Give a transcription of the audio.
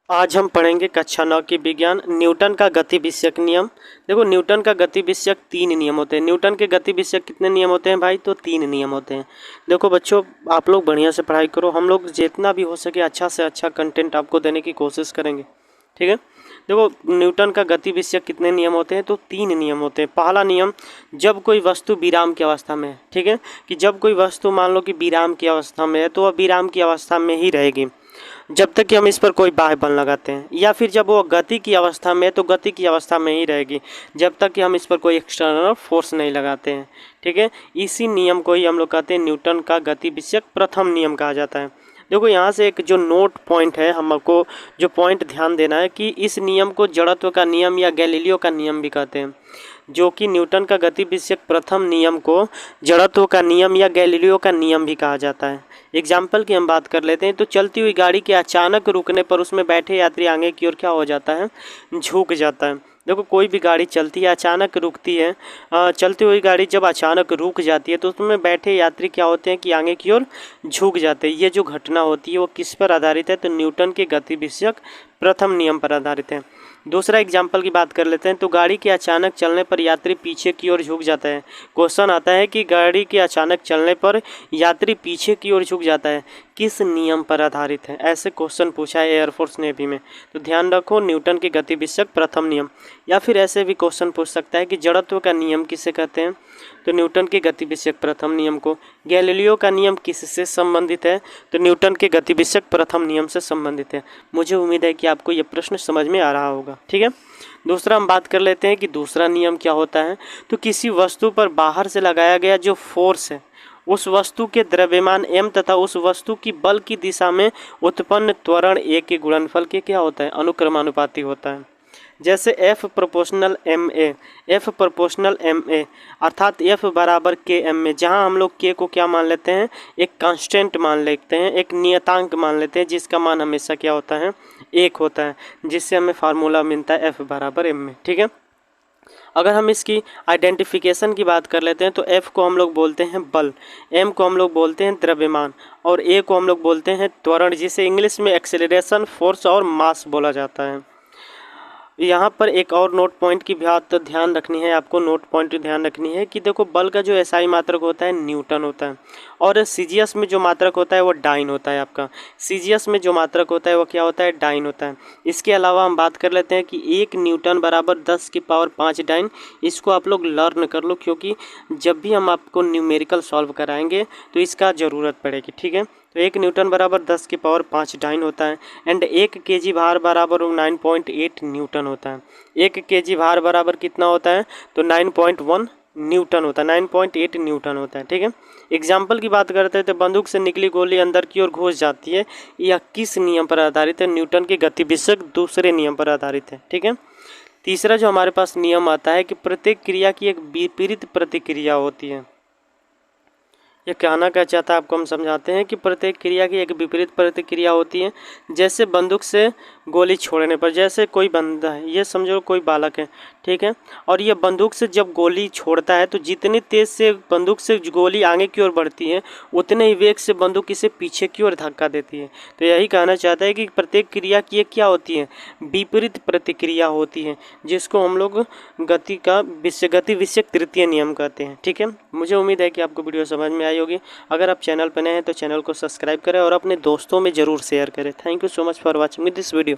आज हम पढ़ेंगे कक्षा 9 की विज्ञान न्यूटन का गति विषयक नियम। देखो न्यूटन का गति विषयक 3 नियम होते हैं। न्यूटन के गति विषयक कितने नियम होते हैं भाई? तो 3 नियम होते हैं। देखो बच्चों, आप लोग बढ़िया से पढ़ाई करो, हम लोग जितना भी हो सके अच्छा से अच्छा कंटेंट आपको देने की कोशिश करेंगे, ठीक है। देखो न्यूटन का गति विषयक कितने नियम होते हैं? तो 3 नियम होते हैं। पहला नियम, जब कोई वस्तु विराम की अवस्था में है, ठीक है, कि जब कोई वस्तु मान लो कि विराम की अवस्था में है तो वह विराम की अवस्था में ही रहेगी जब तक कि हम इस पर कोई बाह्य बल लगाते हैं, या फिर जब वो गति की अवस्था में है तो गति की अवस्था में ही रहेगी जब तक कि हम इस पर कोई एक्सटर्नल फोर्स नहीं लगाते हैं, ठीक है। इसी नियम को ही हम लोग कहते हैं न्यूटन का गति विषयक प्रथम नियम कहा जाता है। देखो यहाँ से एक जो नोट पॉइंट है, हमको जो पॉइंट ध्यान देना है कि इस नियम को जड़त्व का नियम या गैलीलियो का नियम भी कहते हैं, जो कि न्यूटन का गति विषयक प्रथम नियम को जड़त्व का नियम या गैलीलियो का नियम भी कहा जाता है। एग्जाम्पल की हम बात कर लेते हैं तो चलती हुई गाड़ी के अचानक रुकने पर उसमें बैठे यात्री आगे की ओर क्या हो जाता है? झुक जाता है। देखो कोई भी गाड़ी चलती है, अचानक रुकती है, चलती हुई गाड़ी जब अचानक रुक जाती है तो उसमें बैठे यात्री क्या होते हैं कि आगे की ओर झुक जाते हैं। ये जो घटना होती है वो किस पर आधारित है? तो न्यूटन के गति विषयक प्रथम नियम पर आधारित है। दूसरा एग्जाम्पल की बात कर लेते हैं तो गाड़ी के अचानक चलने पर यात्री पीछे की ओर झुक जाता है। क्वेश्चन आता है कि गाड़ी के अचानक चलने पर यात्री पीछे की ओर झुक जाता है, किस नियम पर आधारित है? ऐसे क्वेश्चन पूछा है एयरफोर्स नेवी में, तो ध्यान रखो न्यूटन के गति विषयक प्रथम नियम। या फिर ऐसे भी क्वेश्चन पूछ सकता है कि जड़त्व का नियम किसे कहते हैं? तो न्यूटन के गति विषयक प्रथम नियम को। गैलीलियो का नियम किससे संबंधित है? तो न्यूटन के गति विषयक प्रथम नियम से संबंधित है। मुझे उम्मीद है कि आपको यह प्रश्न समझ में आ रहा होगा, ठीक है। दूसरा हम बात कर लेते हैं कि दूसरा नियम क्या होता है। तो किसी वस्तु पर बाहर से लगाया गया जो फोर्स है उस वस्तु के द्रव्यमान m तथा उस वस्तु की बल की दिशा में उत्पन्न त्वरण a के गुणनफल के क्या होता है? अनुक्रमानुपाती होता है। जैसे F प्रोपोर्शनल ma अर्थात F बराबर km में, जहां हम लोग k को क्या मान लेते हैं? एक कांस्टेंट मान लेते हैं, एक नियतांक मान लेते हैं जिसका मान हमेशा क्या होता है? 1 होता है, जिससे हमें फार्मूला मिलता है F बराबर m में, ठीक है। अगर हम इसकी आइडेंटिफिकेशन की बात कर लेते हैं तो F को हम लोग बोलते हैं बल, M को हम लोग बोलते हैं द्रव्यमान और A को हम लोग बोलते हैं त्वरण, जिसे इंग्लिश में एक्सेलरेशन, फोर्स और मास बोला जाता है। यहाँ पर एक और नोट पॉइंट की बात ध्यान रखनी है, आपको नोट पॉइंट ध्यान रखनी है कि देखो बल का जो एसआई मात्रक होता है न्यूटन होता है और सीजीएस में जो मात्रक होता है वो डाइन होता है। आपका सीजीएस में जो मात्रक होता है वो क्या होता है? डाइन होता है। इसके अलावा हम बात कर लेते हैं कि 1 न्यूटन बराबर 10 की पावर 5 डाइन। इसको आप लोग लर्न कर लो, क्योंकि जब भी हम आपको न्यूमेरिकल सॉल्व कराएंगे तो इसका ज़रूरत पड़ेगी, ठीक है। तो 1 न्यूटन बराबर 10 की पावर 5 डाइन होता है एंड 1 केजी भार बराबर 9.8 न्यूटन होता है। 1 केजी भार बराबर कितना होता है? तो 9.1 न्यूटन होता है, 9.8 न्यूटन होता है, ठीक है। एग्जाम्पल की बात करते हैं तो बंदूक से निकली गोली अंदर की ओर घुस जाती है, यह किस नियम पर आधारित है? न्यूटन के गति विषयक दूसरे नियम पर आधारित है, ठीक है। तीसरा जो हमारे पास नियम आता है कि प्रत्येक क्रिया की एक विपरीत प्रतिक्रिया होती है। ये कहना क्या चाहता है आपको हम समझाते हैं कि प्रत्येक क्रिया की एक विपरीत प्रतिक्रिया होती है। जैसे बंदूक से गोली छोड़ने पर, जैसे कोई बंदा है, ये समझो कोई बालक है, ठीक है, और ये बंदूक से जब गोली छोड़ता है तो जितनी तेज से बंदूक से गोली आगे की ओर बढ़ती है उतने ही वेग से बंदूक इसे पीछे की ओर धक्का देती है। तो यही कहना चाहता है कि प्रत्येक क्रिया की एक क्या होती है? विपरीत प्रतिक्रिया होती है, जिसको हम लोग गति विषयक तृतीय नियम कहते हैं, ठीक है। मुझे उम्मीद है कि आपको वीडियो समझ में आई होगी। अगर आप चैनल पर नए हैं तो चैनल को सब्सक्राइब करें और अपने दोस्तों में ज़रूर शेयर करें। Thank you so much for watching this video.